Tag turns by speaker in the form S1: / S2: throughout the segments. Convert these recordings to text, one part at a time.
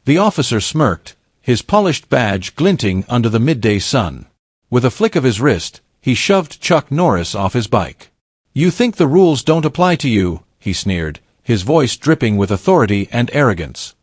S1: The officer smirked, his polished badge glinting under the midday sun. With a flick of his wrist, he shoved Chuck Norris off his bike. "You think the rules don't apply to you?" he sneered, his voice dripping with authority and arrogance.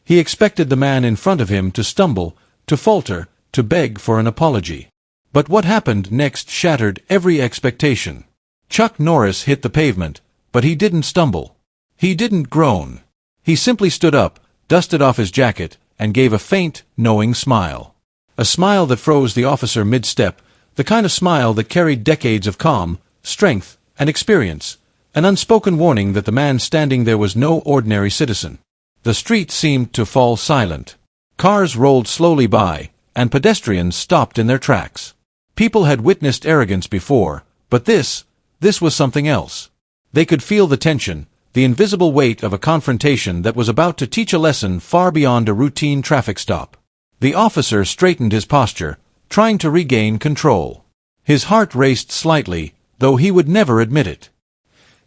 S1: He expected the man in front of him to stumble, to falter, to beg for an apology. But what happened next shattered every expectation. Chuck Norris hit the pavement, but he didn't stumble. He didn't groan. He simply stood up, dusted off his jacket, and gave a faint, knowing smile. A smile that froze the officer mid-step, the kind of smile that carried decades of calm, strength, and experience, an unspoken warning that the man standing there was no ordinary citizen. The street seemed to fall silent. Cars rolled slowly by, and pedestrians stopped in their tracks. People had witnessed arrogance before, but this was something else. They could feel the tension, the invisible weight of a confrontation that was about to teach a lesson far beyond a routine traffic stop. The officer straightened his posture, trying to regain control. His heart raced slightly, though he would never admit it.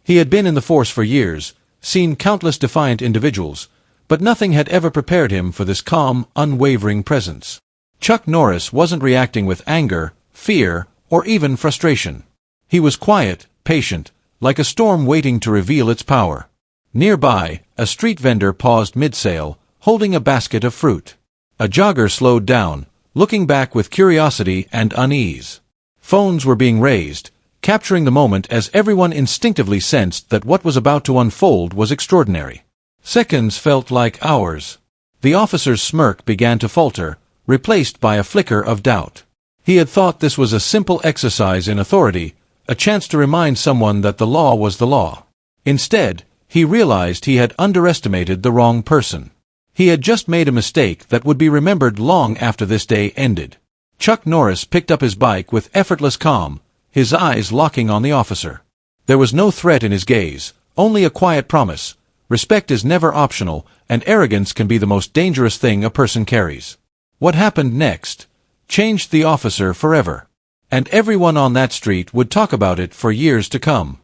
S1: He had been in the force for years, seen countless defiant individuals, but nothing had ever prepared him for this calm, unwavering presence. Chuck Norris wasn't reacting with anger, fear, or even frustration. He was quiet, patient, like a storm waiting to reveal its power. Nearby, a street vendor paused mid-sale, holding a basket of fruit. A jogger slowed down, looking back with curiosity and unease. Phones were being raised, capturing the moment as everyone instinctively sensed that what was about to unfold was extraordinary. Seconds felt like hours. The officer's smirk began to falter, replaced by a flicker of doubt. He had thought this was a simple exercise in authority, a chance to remind someone that the law was the law. Instead, he realized he had underestimated the wrong person. He had just made a mistake that would be remembered long after this day ended. Chuck Norris picked up his bike with effortless calm, his eyes locking on the officer. There was no threat in his gaze, only a quiet promise. Respect is never optional, and arrogance can be the most dangerous thing a person carries. What happened next changed the officer forever. And everyone on that street would talk about it for years to come.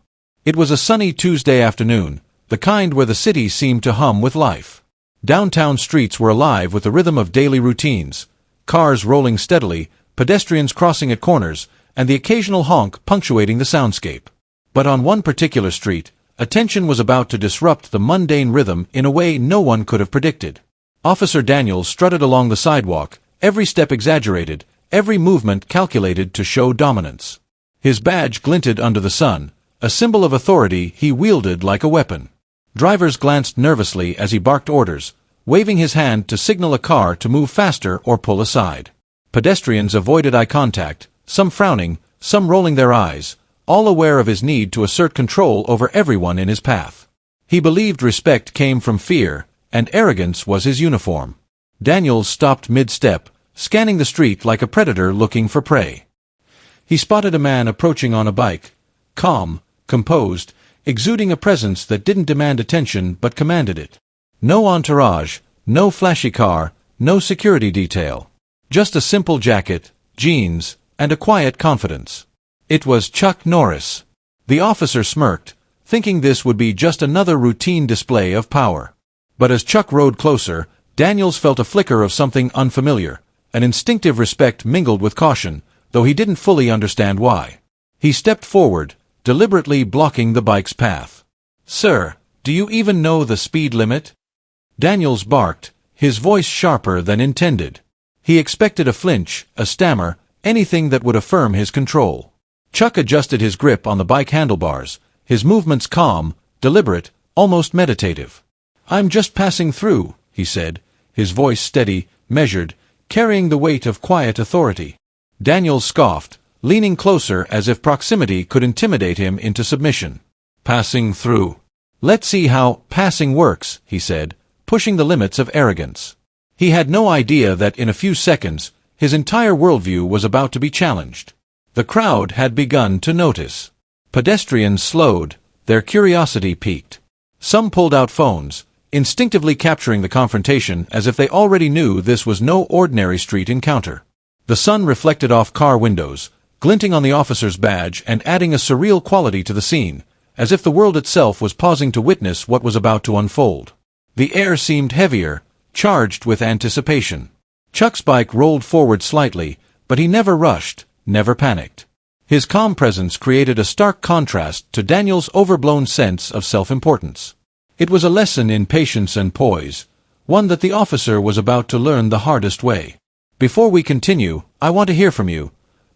S1: It was a sunny Tuesday afternoon, the kind where the city seemed to hum with life. Downtown streets were alive with the rhythm of daily routines, cars rolling steadily, pedestrians crossing at corners, and the occasional honk punctuating the soundscape. But on one particular street, attention was about to disrupt the mundane rhythm in a way no one could have predicted. Officer Daniels strutted along the sidewalk, every step exaggerated, every movement calculated to show dominance. His badge glinted under the sun, a symbol of authority he wielded like a weapon. Drivers glanced nervously as he barked orders, waving his hand to signal a car to move faster or pull aside. Pedestrians avoided eye contact, some frowning, some rolling their eyes, all aware of his need to assert control over everyone in his path. He believed respect came from fear, and arrogance was his uniform. Daniels stopped mid-step, scanning the street like a predator looking for prey. He spotted a man approaching on a bike, calm, composed, exuding a presence that didn't demand attention but commanded it. No entourage, no flashy car, no security detail. Just a simple jacket, jeans, and a quiet confidence. It was Chuck Norris. The officer smirked, thinking this would be just another routine display of power. But as Chuck rode closer, Daniels felt a flicker of something unfamiliar. An instinctive respect mingled with caution, though he didn't fully understand why. He stepped forward, deliberately blocking the bike's path. "Sir, do you even know the speed limit?" Daniels barked, his voice sharper than intended. He expected a flinch, a stammer, anything that would affirm his control. Chuck adjusted his grip on the bike handlebars, his movements calm, deliberate, almost meditative. "I'm just passing through," he said, his voice steady, measured, carrying the weight of quiet authority. Daniels scoffed, leaning closer as if proximity could intimidate him into submission. "Passing through. Let's see how passing works," he said, pushing the limits of arrogance. He had no idea that in a few seconds, his entire worldview was about to be challenged. The crowd had begun to notice. Pedestrians slowed, their curiosity piqued. Some pulled out phones, instinctively capturing the confrontation as if they already knew this was no ordinary street encounter. The sun reflected off car windows, glinting on the officer's badge and adding a surreal quality to the scene, as if the world itself was pausing to witness what was about to unfold. The air seemed heavier, charged with anticipation. Chuck's bike rolled forward slightly, but he never rushed, never panicked. His calm presence created a stark contrast to Daniel's overblown sense of self-importance. It was a lesson in patience and poise, one that the officer was about to learn the hardest way. Before we continue, I want to hear from you.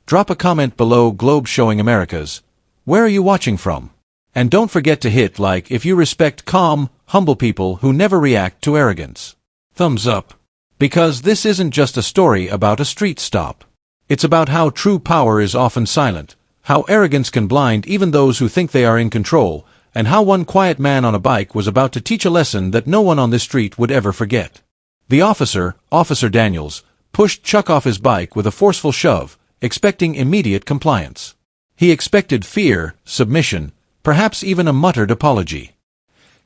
S1: Drop a comment below. Globe showing Americas. Where are you watching from? And don't forget to hit like if you respect calm, humble people who never react to arrogance. Thumbs up. Because this isn't just a story about a street stop. It's about how true power is often silent, how arrogance can blind even those who think they are in control, and how one quiet man on a bike was about to teach a lesson that no one on this street would ever forget. The officer, Officer Daniels, pushed Chuck off his bike with a forceful shove, expecting immediate compliance. He expected fear, submission, perhaps even a muttered apology.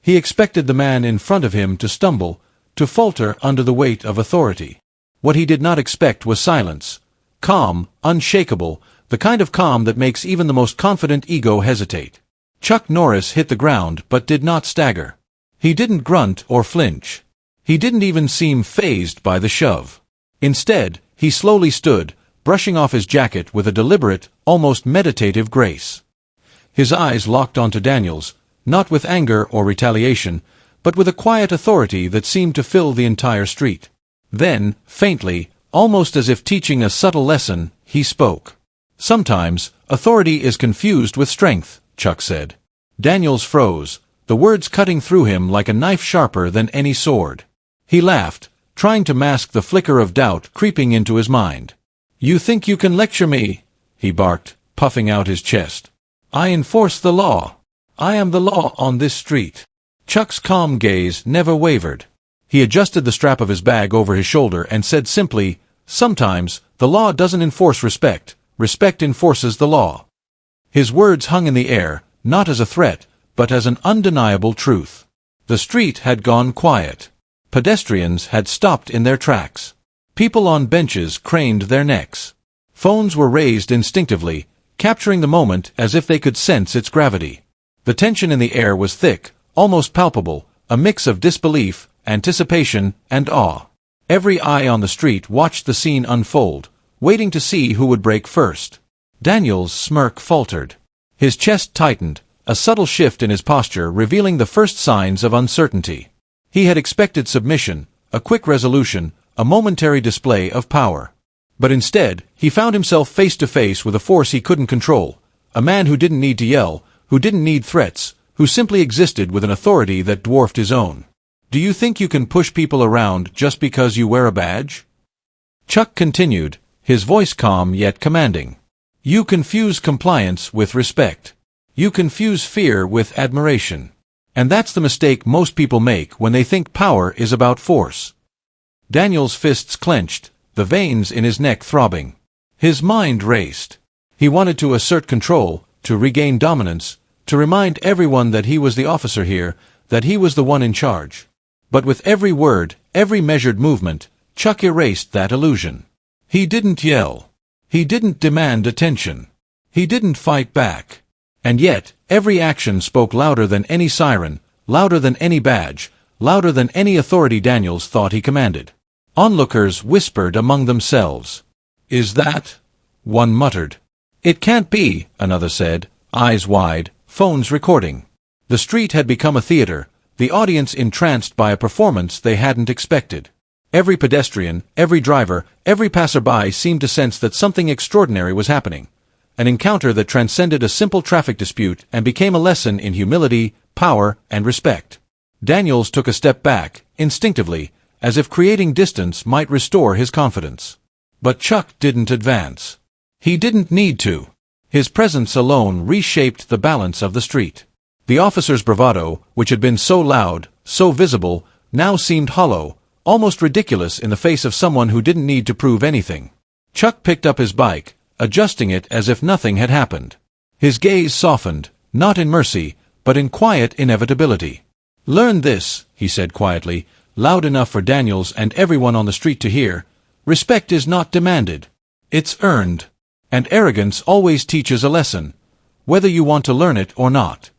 S1: He expected the man in front of him to stumble, to falter under the weight of authority. What he did not expect was silence. Calm, unshakable, the kind of calm that makes even the most confident ego hesitate. Chuck Norris hit the ground but did not stagger. He didn't grunt or flinch. He didn't even seem fazed by the shove. Instead, he slowly stood, brushing off his jacket with a deliberate, almost meditative grace. His eyes locked onto Daniels, not with anger or retaliation, but with a quiet authority that seemed to fill the entire street. Then, faintly, almost as if teaching a subtle lesson, he spoke. Sometimes, authority is confused with strength, Chuck said. Daniels froze, the words cutting through him like a knife sharper than any sword. He laughed, trying to mask the flicker of doubt creeping into his mind. "You think you can lecture me?" he barked, puffing out his chest. "I enforce the law. I am the law on this street." Chuck's calm gaze never wavered. He adjusted the strap of his bag over his shoulder and said simply, "Sometimes, the law doesn't enforce respect. Respect enforces the law." His words hung in the air, not as a threat, but as an undeniable truth. The street had gone quiet. Pedestrians had stopped in their tracks. People on benches craned their necks. Phones were raised instinctively, capturing the moment as if they could sense its gravity. The tension in the air was thick, almost palpable, a mix of disbelief, anticipation, and awe. Every eye on the street watched the scene unfold, waiting to see who would break first. Daniel's smirk faltered. His chest tightened, a subtle shift in his posture revealing the first signs of uncertainty. He had expected submission, a quick resolution, a momentary display of power. But instead, he found himself face to face with a force he couldn't control, a man who didn't need to yell, who didn't need threats, who simply existed with an authority that dwarfed his own. "Do you think you can push people around just because you wear a badge?" Chuck continued, his voice calm yet commanding. "You confuse compliance with respect. You confuse fear with admiration. And that's the mistake most people make when they think power is about force." Daniel's fists clenched, the veins in his neck throbbing. His mind raced. He wanted to assert control, to regain dominance, to remind everyone that he was the officer here, that he was the one in charge. But with every word, every measured movement, Chuck erased that illusion. He didn't yell. He didn't demand attention. He didn't fight back. And yet, every action spoke louder than any siren, louder than any badge, louder than any authority Daniels thought he commanded. Onlookers whispered among themselves. "Is that?" one muttered. "It can't be," another said, eyes wide, phones recording. The street had become a theater, the audience entranced by a performance they hadn't expected. Every pedestrian, every driver, every passerby seemed to sense that something extraordinary was happening. An encounter that transcended a simple traffic dispute and became a lesson in humility, power, and respect. Daniels took a step back, instinctively, as if creating distance might restore his confidence. But Chuck didn't advance. He didn't need to. His presence alone reshaped the balance of the street. The officer's bravado, which had been so loud, so visible, now seemed hollow, almost ridiculous in the face of someone who didn't need to prove anything. Chuck picked up his bike, adjusting it as if nothing had happened. His gaze softened, not in mercy, but in quiet inevitability. "Learn this," he said quietly, loud enough for Daniels and everyone on the street to hear. "Respect is not demanded. It's earned. And arrogance always teaches a lesson, whether you want to learn it or not."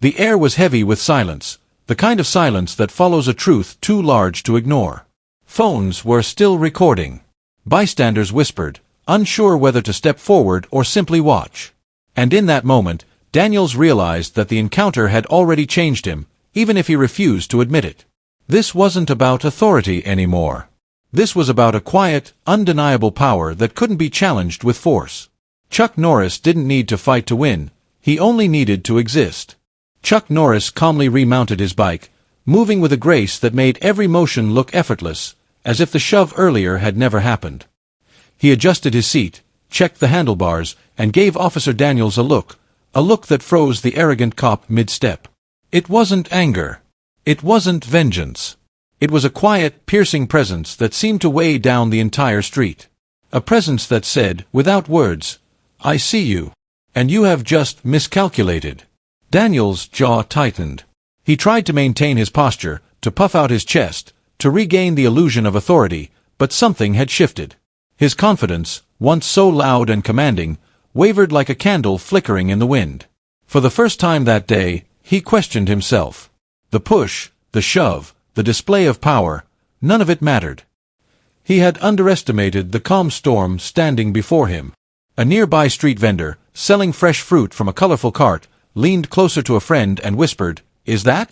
S1: The air was heavy with silence, The kind of silence that follows a truth too large to ignore. Phones were still recording. Bystanders whispered, unsure whether to step forward or simply watch. And in that moment, Daniels realized that the encounter had already changed him, even if he refused to admit it. This wasn't about authority anymore. This was about a quiet, undeniable power that couldn't be challenged with force. Chuck Norris didn't need to fight to win, he only needed to exist. Chuck Norris calmly remounted his bike, moving with a grace that made every motion look effortless, as if the shove earlier had never happened. He adjusted his seat, checked the handlebars, and gave Officer Daniels a look that froze the arrogant cop mid-step. It wasn't anger. It wasn't vengeance. It was a quiet, piercing presence that seemed to weigh down the entire street. A presence that said, without words, "I see you. And you have just miscalculated." Daniels' jaw tightened. He tried to maintain his posture, to puff out his chest, to regain the illusion of authority, but something had shifted. His confidence, once so loud and commanding, wavered like a candle flickering in the wind. For the first time that day, he questioned himself. The push, the shove, the display of power, none of it mattered. He had underestimated the calm storm standing before him. A nearby street vendor, selling fresh fruit from a colorful cart, leaned closer to a friend and whispered, "Is that?"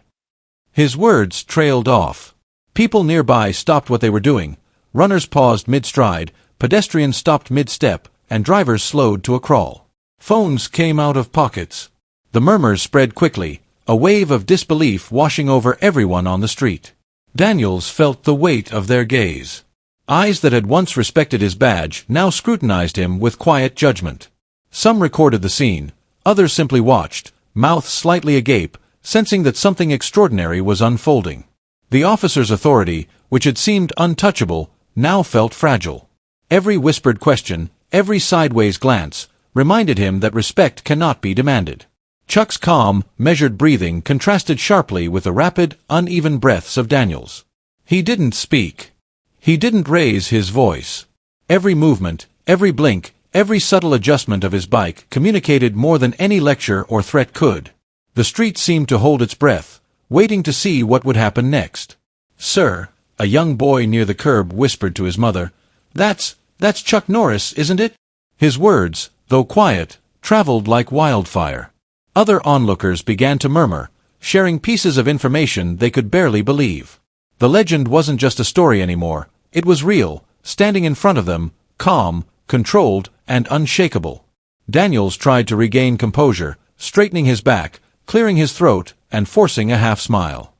S1: His words trailed off. People nearby stopped what they were doing. Runners paused mid-stride, pedestrians stopped mid-step, and drivers slowed to a crawl. Phones came out of pockets. The murmurs spread quickly, a wave of disbelief washing over everyone on the street. Daniels felt the weight of their gaze. Eyes that had once respected his badge now scrutinized him with quiet judgment. Some recorded the scene, others simply watched, mouths slightly agape, sensing that something extraordinary was unfolding. The officer's authority, which had seemed untouchable, now felt fragile. Every whispered question, every sideways glance, reminded him that respect cannot be demanded. Chuck's calm, measured breathing contrasted sharply with the rapid, uneven breaths of Daniels. He didn't speak. He didn't raise his voice. Every movement, every blink, every subtle adjustment of his bike communicated more than any lecture or threat could. The street seemed to hold its breath, waiting to see what would happen next. "Sir," a young boy near the curb whispered to his mother, That's Chuck Norris, isn't it?" His words, though quiet, traveled like wildfire. Other onlookers began to murmur, sharing pieces of information they could barely believe. The legend wasn't just a story anymore, it was real, standing in front of them, calm, controlled, and unshakable. Daniels tried to regain composure, straightening his back, clearing his throat, and forcing a half-smile.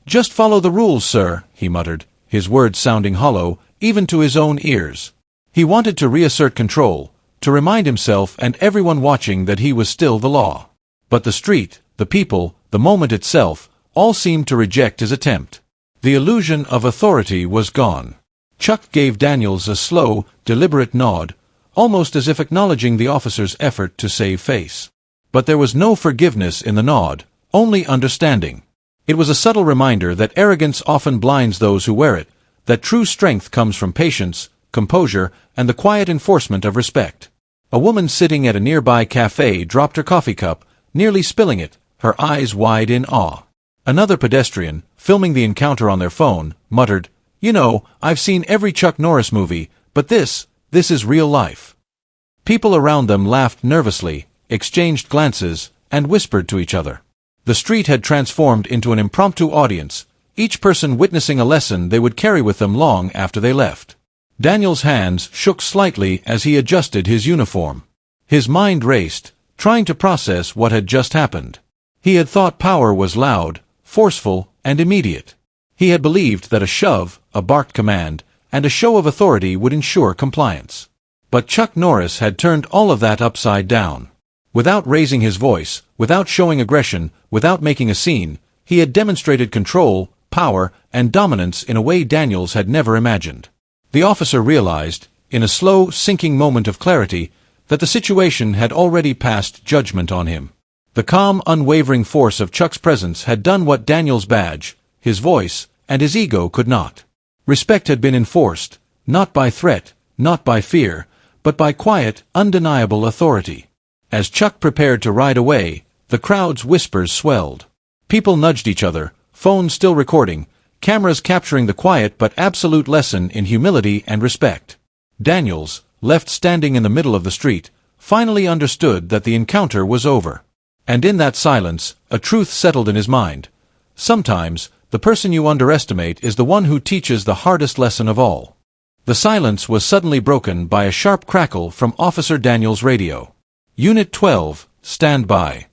S1: Just follow the rules, sir," he muttered, his words sounding hollow, even to his own ears. He wanted to reassert control, to remind himself and everyone watching that he was still the law. But the street, the people, the moment itself, all seemed to reject his attempt. The illusion of authority was gone. Chuck gave Daniels a slow, deliberate nod, almost as if acknowledging the officer's effort to save face. But there was no forgiveness in the nod, only understanding. It was a subtle reminder that arrogance often blinds those who wear it, that true strength comes from patience, composure, and the quiet enforcement of respect. A woman sitting at a nearby cafe dropped her coffee cup, nearly spilling it, her eyes wide in awe. Another pedestrian, filming the encounter on their phone, muttered, "You know, I've seen every Chuck Norris movie, but this is real life." People around them laughed nervously, exchanged glances, and whispered to each other. The street had transformed into an impromptu audience, each person witnessing a lesson they would carry with them long after they left. Daniel's hands shook slightly as he adjusted his uniform. His mind raced, trying to process what had just happened. He had thought power was loud, forceful, and immediate. He had believed that a shove, a barked command, and a show of authority would ensure compliance. But Chuck Norris had turned all of that upside down. Without raising his voice, without showing aggression, without making a scene, he had demonstrated control, power, and dominance in a way Daniels had never imagined. The officer realized, in a slow, sinking moment of clarity, that the situation had already passed judgment on him. The calm, unwavering force of Chuck's presence had done what Daniel's badge, his voice, and his ego could not. Respect had been enforced, not by threat, not by fear, but by quiet, undeniable authority. As Chuck prepared to ride away, the crowd's whispers swelled. People nudged each other, phones still recording, cameras capturing the quiet but absolute lesson in humility and respect. Daniels, left standing in the middle of the street, finally understood that the encounter was over. And in that silence, a truth settled in his mind. Sometimes, the person you underestimate is the one who teaches the hardest lesson of all. The silence was suddenly broken by a sharp crackle from Officer Daniels' radio. Unit 12, stand by.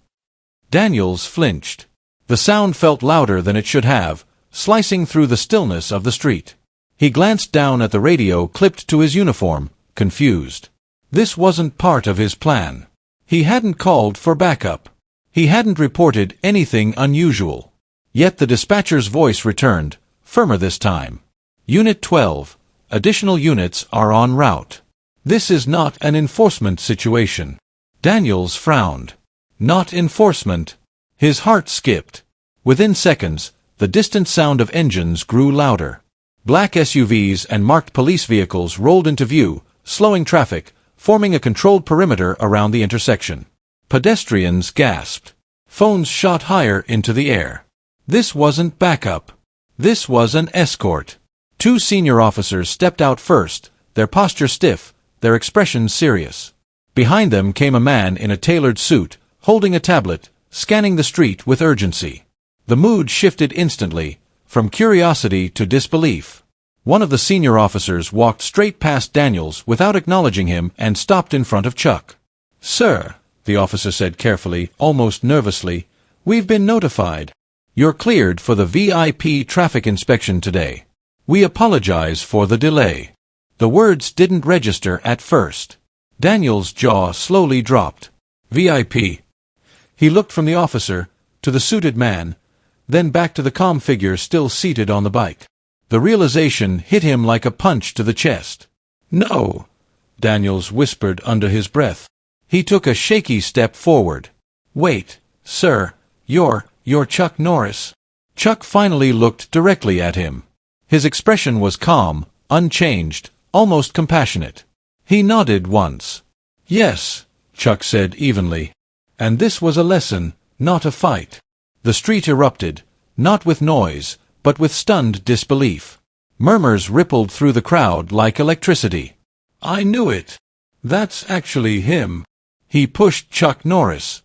S1: Daniels flinched. The sound felt louder than it should have, slicing through the stillness of the street. He glanced down at the radio clipped to his uniform, confused. This wasn't part of his plan. He hadn't called for backup. He hadn't reported anything unusual. Yet the dispatcher's voice returned, firmer this time. Unit 12, additional units are en route. This is not an enforcement situation. Daniels frowned. Not enforcement. His heart skipped. Within seconds, the distant sound of engines grew louder. Black SUVs and marked police vehicles rolled into view, slowing traffic, forming a controlled perimeter around the intersection. Pedestrians gasped. Phones shot higher into the air. This wasn't backup. This was an escort. 2 senior officers stepped out first, their posture stiff, their expressions serious. Behind them came a man in a tailored suit, holding a tablet, scanning the street with urgency. The mood shifted instantly, from curiosity to disbelief. One of the senior officers walked straight past Daniels without acknowledging him and stopped in front of Chuck. "Sir," the officer said carefully, almost nervously, "we've been notified. You're cleared for the VIP traffic inspection today. We apologize for the delay." The words didn't register at first. Daniels' jaw slowly dropped. VIP. He looked from the officer, to the suited man, then back to the calm figure still seated on the bike. The realization hit him like a punch to the chest. "No," Daniels whispered under his breath. He took a shaky step forward. "Wait, sir, you're Chuck Norris." Chuck finally looked directly at him. His expression was calm, unchanged, almost compassionate. He nodded once. "Yes," Chuck said evenly. And this was a lesson, not a fight. The street erupted, not with noise, but with stunned disbelief. Murmurs rippled through the crowd like electricity. "I knew it. That's actually him." He pushed Chuck Norris.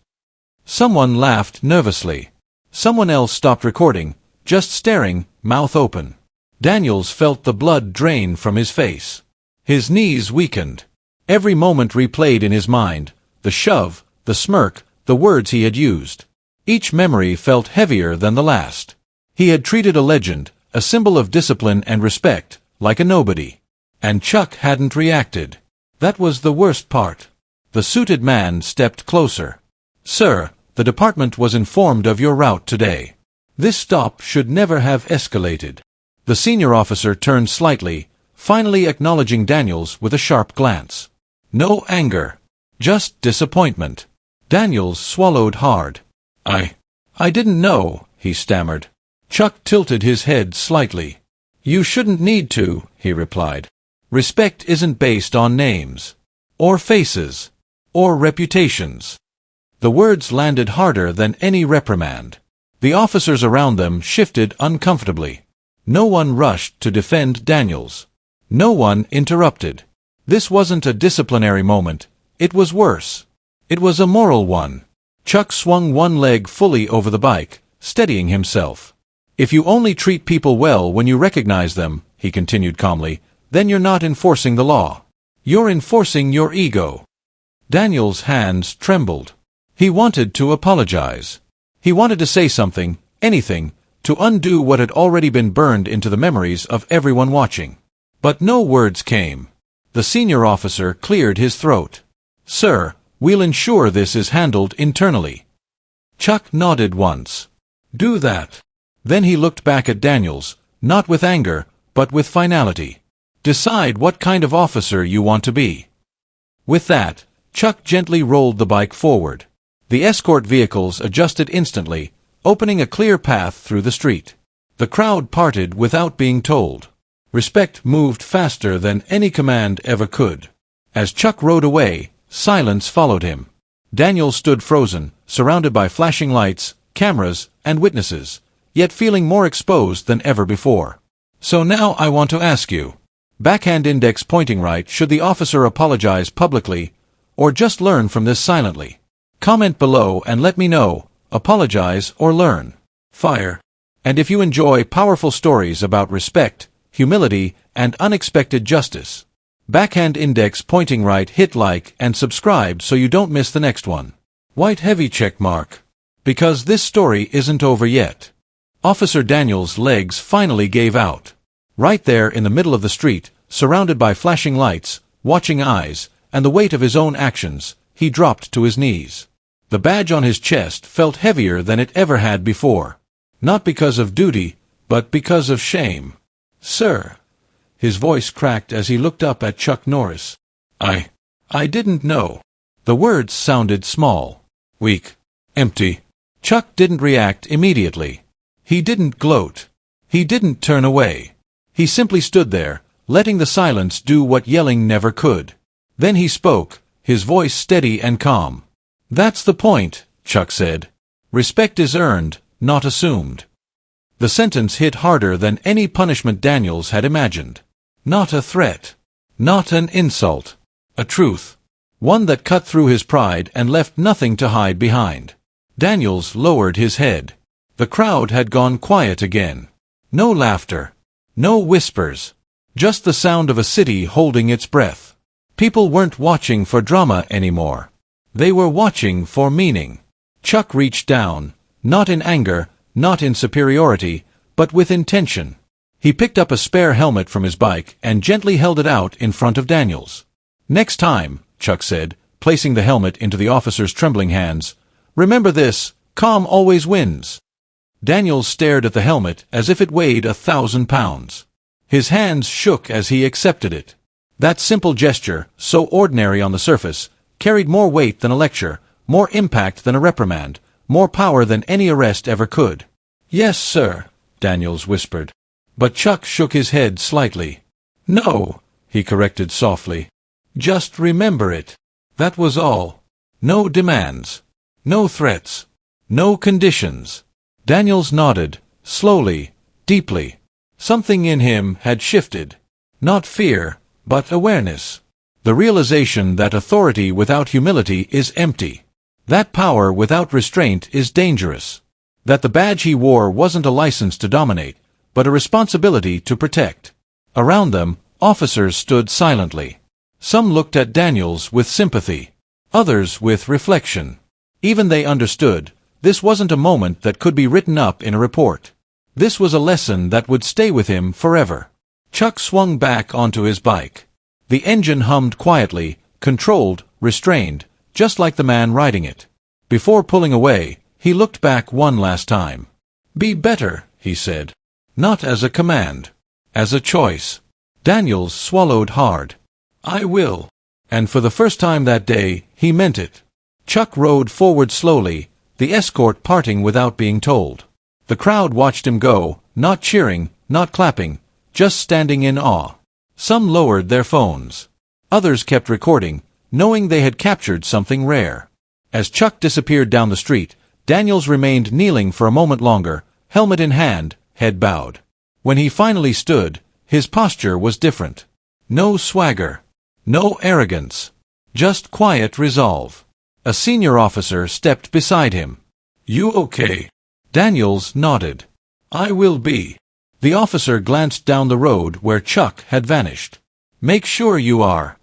S1: Someone laughed nervously. Someone else stopped recording, just staring, mouth open. Daniels felt the blood drain from his face. His knees weakened. Every moment replayed in his mind, the shove, the smirk, the words he had used. Each memory felt heavier than the last. He had treated a legend, a symbol of discipline and respect, like a nobody. And Chuck hadn't reacted. That was the worst part. The suited man stepped closer. "Sir, the department was informed of your route today. This stop should never have escalated." The senior officer turned slightly, finally acknowledging Daniels with a sharp glance. No anger. Just disappointment. Daniels swallowed hard. I didn't know," he stammered. Chuck tilted his head slightly. "You shouldn't need to," he replied. "Respect isn't based on names. Or faces. Or reputations." The words landed harder than any reprimand. The officers around them shifted uncomfortably. No one rushed to defend Daniels. No one interrupted. This wasn't a disciplinary moment. It was worse. It was a moral one. Chuck swung one leg fully over the bike, steadying himself. "If you only treat people well when you recognize them," he continued calmly, "then you're not enforcing the law. You're enforcing your ego." Daniel's hands trembled. He wanted to apologize. He wanted to say something, anything, to undo what had already been burned into the memories of everyone watching. But no words came. The senior officer cleared his throat. "Sir, we'll ensure this is handled internally." Chuck nodded once. "Do that." Then he looked back at Daniels, not with anger, but with finality. "Decide what kind of officer you want to be." With that, Chuck gently rolled the bike forward. The escort vehicles adjusted instantly, opening a clear path through the street. The crowd parted without being told. Respect moved faster than any command ever could. As Chuck rode away, silence followed him. Daniel stood frozen, surrounded by flashing lights, cameras, and witnesses, yet feeling more exposed than ever before. So now I want to ask you. Backhand index pointing right. Should the officer apologize publicly, or just learn from this silently? Comment below and let me know. Apologize or learn. Fire. And if you enjoy powerful stories about respect, humility, and unexpected justice, backhand index pointing right, hit like and subscribe so you don't miss the next one. White heavy check mark. Because this story isn't over yet. Officer Daniels' legs finally gave out. Right there in the middle of the street, surrounded by flashing lights, watching eyes, and the weight of his own actions, he dropped to his knees. The badge on his chest felt heavier than it ever had before. Not because of duty, but because of shame. Sir. His voice cracked as he looked up at Chuck Norris. I didn't know. The words sounded small, weak, empty. Chuck didn't react immediately. He didn't gloat. He didn't turn away. He simply stood there, letting the silence do what yelling never could. Then he spoke, his voice steady and calm. That's the point, Chuck said. Respect is earned, not assumed. The sentence hit harder than any punishment Daniels had imagined. Not a threat. Not an insult. A truth. One that cut through his pride and left nothing to hide behind. Daniels lowered his head. The crowd had gone quiet again. No laughter. No whispers. Just the sound of a city holding its breath. People weren't watching for drama anymore. They were watching for meaning. Chuck reached down, not in anger, not in superiority, but with intention. He picked up a spare helmet from his bike and gently held it out in front of Daniels. Next time, Chuck said, placing the helmet into the officer's trembling hands, remember this, calm always wins. Daniels stared at the helmet as if it weighed 1,000 pounds. His hands shook as he accepted it. That simple gesture, so ordinary on the surface, carried more weight than a lecture, more impact than a reprimand, more power than any arrest ever could. Yes, sir, Daniels whispered. But Chuck shook his head slightly. No, he corrected softly. Just remember it. That was all. No demands. No threats. No conditions. Daniels nodded, slowly, deeply. Something in him had shifted. Not fear, but awareness. The realization that authority without humility is empty. That power without restraint is dangerous. That the badge he wore wasn't a license to dominate, but a responsibility to protect. Around them, officers stood silently. Some looked at Daniels with sympathy. Others with reflection. Even they understood, this wasn't a moment that could be written up in a report. This was a lesson that would stay with him forever. Chuck swung back onto his bike. The engine hummed quietly, controlled, restrained, just like the man riding it. Before pulling away, he looked back one last time. Be better, he said. Not as a command. As a choice. Daniels swallowed hard. I will. And for the first time that day, he meant it. Chuck rode forward slowly, the escort parting without being told. The crowd watched him go, not cheering, not clapping, just standing in awe. Some lowered their phones. Others kept recording, knowing they had captured something rare. As Chuck disappeared down the street, Daniels remained kneeling for a moment longer, helmet in hand, head bowed. When he finally stood, his posture was different. No swagger. No arrogance. Just quiet resolve. A senior officer stepped beside him. You okay? Daniels nodded. I will be. The officer glanced down the road where Chuck had vanished. Make sure you are.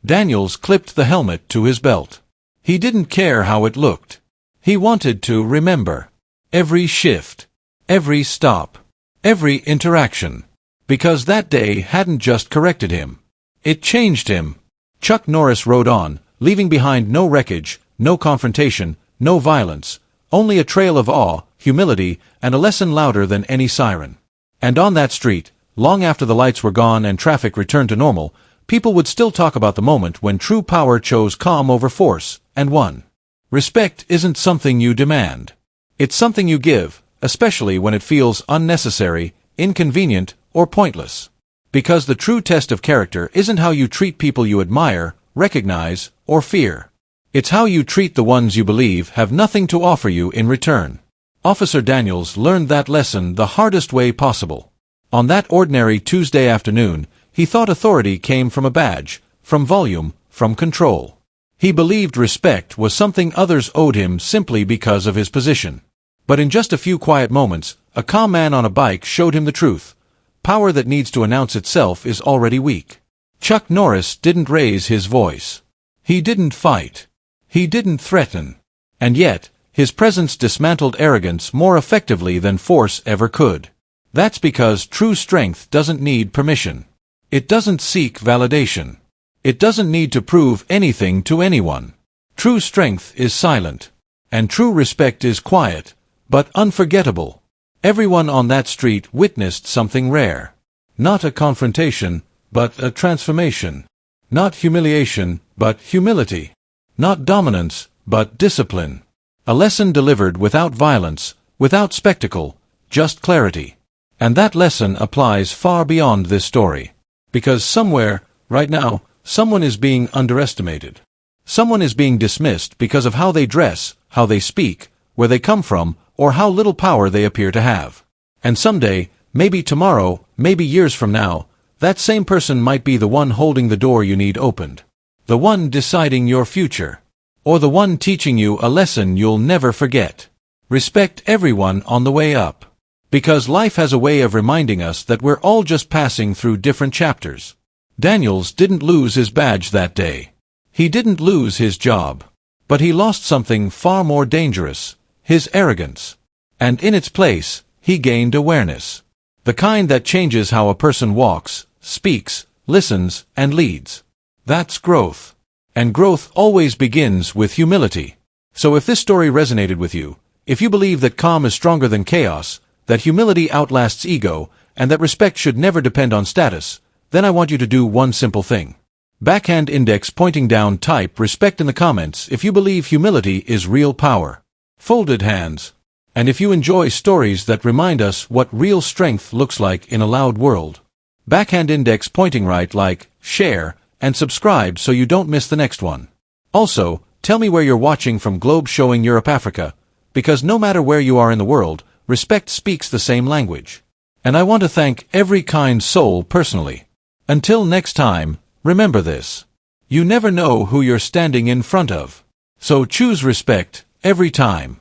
S1: Daniels clipped the helmet to his belt. He didn't care how it looked. He wanted to remember. Every shift. Every stop. Every interaction. Because that day hadn't just corrected him. It changed him. Chuck Norris rode on, leaving behind no wreckage, no confrontation, no violence, only a trail of awe, humility, and a lesson louder than any siren. And on that street, long after the lights were gone and traffic returned to normal, people would still talk about the moment when true power chose calm over force, and won. Respect isn't something you demand. It's something you give, especially when it feels unnecessary, inconvenient, or pointless. Because the true test of character isn't how you treat people you admire, recognize, or fear. It's how you treat the ones you believe have nothing to offer you in return. Officer Daniels learned that lesson the hardest way possible. On that ordinary Tuesday afternoon, he thought authority came from a badge, from volume, from control. He believed respect was something others owed him simply because of his position. But in just a few quiet moments, a calm man on a bike showed him the truth. Power that needs to announce itself is already weak. Chuck Norris didn't raise his voice. He didn't fight. He didn't threaten. And yet, his presence dismantled arrogance more effectively than force ever could. That's because true strength doesn't need permission. It doesn't seek validation. It doesn't need to prove anything to anyone. True strength is silent. And true respect is quiet, but unforgettable. Everyone on that street witnessed something rare. Not a confrontation, but a transformation. Not humiliation, but humility. Not dominance, but discipline. A lesson delivered without violence, without spectacle, just clarity. And that lesson applies far beyond this story. Because somewhere, right now, someone is being underestimated. Someone is being dismissed because of how they dress, how they speak, where they come from, or how little power they appear to have. And someday, maybe tomorrow, maybe years from now, that same person might be the one holding the door you need opened. The one deciding your future. Or the one teaching you a lesson you'll never forget. Respect everyone on the way up. Because life has a way of reminding us that we're all just passing through different chapters. Daniels didn't lose his badge that day. He didn't lose his job. But he lost something far more dangerous, his arrogance. And in its place, he gained awareness. The kind that changes how a person walks, speaks, listens, and leads. That's growth. And growth always begins with humility. So if this story resonated with you, if you believe that calm is stronger than chaos, that humility outlasts ego, and that respect should never depend on status, then I want you to do one simple thing. Backhand index pointing down, type respect in the comments if you believe humility is real power. Folded hands. And if you enjoy stories that remind us what real strength looks like in a loud world. Backhand index pointing right, like, share, and subscribe so you don't miss the next one. Also, tell me where you're watching from, globe showing Europe, Africa, because no matter where you are in the world, respect speaks the same language. And I want to thank every kind soul personally. Until next time, remember this. You never know who you're standing in front of. So choose respect every time.